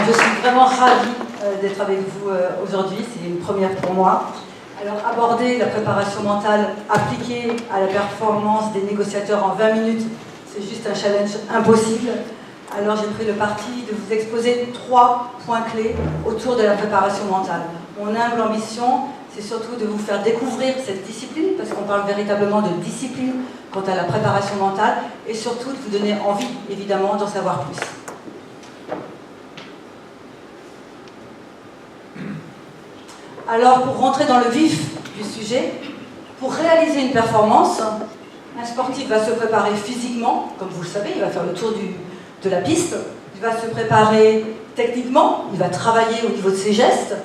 je suis vraiment ravie d'être avec vous aujourd'hui, c'est une première pour moi. Alors, aborder la préparation mentale appliquée à la performance des négociateurs en 20 minutes, c'est juste un challenge impossible. Alors, j'ai pris le parti de vous exposer 3 points clés autour de la préparation mentale. Mon humble ambition, c'est surtout de vous faire découvrir cette discipline, parce qu'on parle véritablement de discipline quant à la préparation mentale, et surtout de vous donner envie, évidemment, d'en savoir plus. Alors, pour rentrer dans le vif du sujet, pour réaliser une performance, un sportif va se préparer physiquement, comme vous le savez, il va faire le tour de la piste, il va se préparer techniquement, il va travailler au niveau de ses gestes,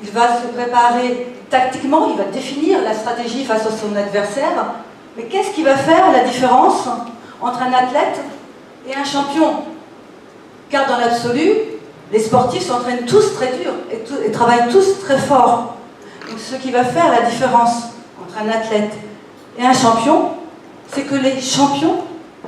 il va se préparer tactiquement, il va définir la stratégie face à son adversaire. Mais qu'est-ce qui va faire la différence entre un athlète et un champion? Car dans l'absolu, les sportifs s'entraînent tous très dur et travaillent tous très fort. Donc ce qui va faire la différence entre un athlète et un champion, c'est que les champions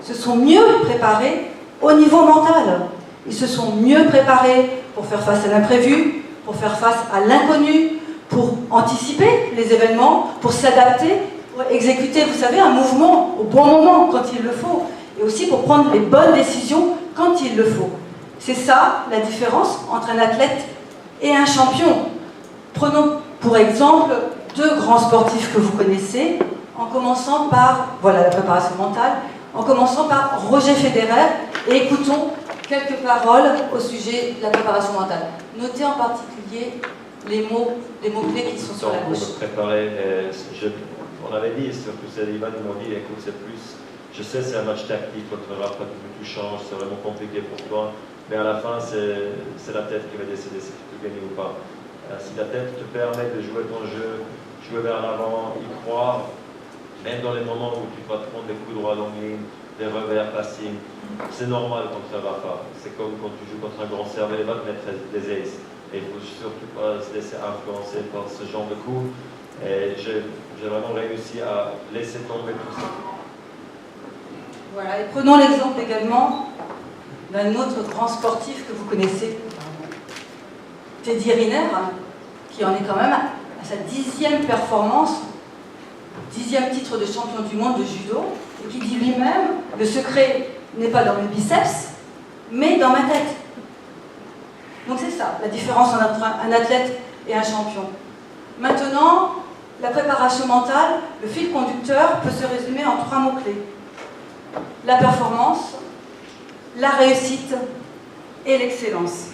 se sont mieux préparés au niveau mental. Ils se sont mieux préparés pour faire face à l'imprévu, pour faire face à l'inconnu, pour anticiper les événements, pour s'adapter, pour exécuter, vous savez, un mouvement au bon moment quand il le faut, et aussi pour prendre les bonnes décisions quand il le faut. C'est ça la différence entre un athlète et un champion. Prenons pour exemple 2 grands sportifs que vous connaissez, en commençant par, voilà la préparation mentale, en commençant par Roger Federer, et écoutons quelques paroles au sujet de la préparation mentale. Notez en particulier les mots-clés qui sont sur la gauche. Pour me préparer, on avait dit, surtout Ivan m'ont dit, écoute, c'est plus, je sais c'est un match tactique, quand tout change, c'est vraiment compliqué pour toi, mais à la fin c'est la tête qui va décider si tu peux gagner ou pas. Si la tête te permet de jouer ton jeu, jouer vers l'avant, y croire, même dans les moments où tu vas te prendre des coups droits longue ligne, des revers passing, c'est normal quand ça va pas. C'est comme quand tu joues contre un grand serveur, il va te mettre des aces. Et il ne faut surtout pas se laisser influencer par ce genre de coups. Et j'ai vraiment réussi à laisser tomber tout ça. Voilà, et prenons l'exemple également d'un autre grand sportif que vous connaissez, Teddy Riner, qui en est quand même à sa 10e performance, 10e titre de champion du monde de judo, et qui dit lui-même, le secret n'est pas dans mes biceps, mais dans ma tête. Donc c'est ça, la différence entre un athlète et un champion. Maintenant, la préparation mentale, le fil conducteur peut se résumer en 3 mots-clés. La performance, la réussite et l'excellence.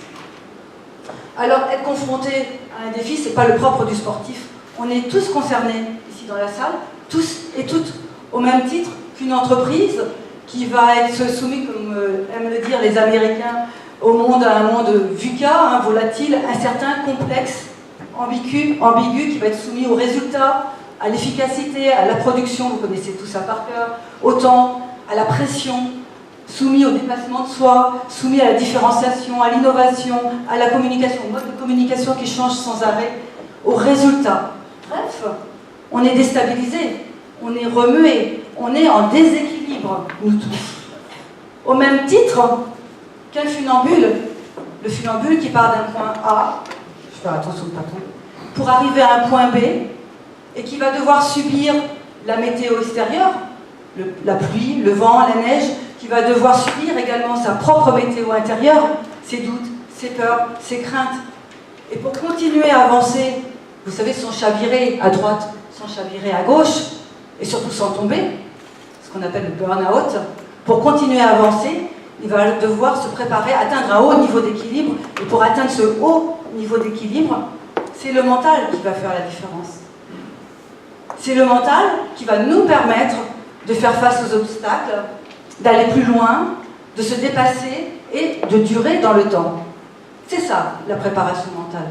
Alors, être confronté à un défi, ce n'est pas le propre du sportif. On est tous concernés ici dans la salle, tous et toutes, au même titre qu'une entreprise qui va être soumise, comme aiment le dire les Américains, à un monde VUCA, volatile, incertain, complexe, ambigu, qui va être soumis aux résultats, à l'efficacité, à la production, vous connaissez tout ça par cœur, au temps, à la pression, soumis au dépassement de soi, soumis à la différenciation, à l'innovation, à la communication, au mode de communication qui change sans arrêt, aux résultats. Bref, on est déstabilisé, on est remué, on est en déséquilibre, nous tous. Au même titre qu'un funambule, le funambule qui part d'un point A, je vais faire attention de ne pas tomber, pour arriver à un point B, et qui va devoir subir la météo extérieure, la pluie, le vent, la neige, qui va devoir subir également sa propre météo intérieure, ses doutes, ses peurs, ses craintes. Et pour continuer à avancer, vous savez, sans chavirer à droite, sans chavirer à gauche, et surtout sans tomber, ce qu'on appelle le burn-out, pour continuer à avancer, il va devoir se préparer à atteindre un haut niveau d'équilibre. Et pour atteindre ce haut niveau d'équilibre, c'est le mental qui va faire la différence. C'est le mental qui va nous permettre de faire face aux obstacles, d'aller plus loin, de se dépasser et de durer dans le temps. C'est ça, la préparation mentale.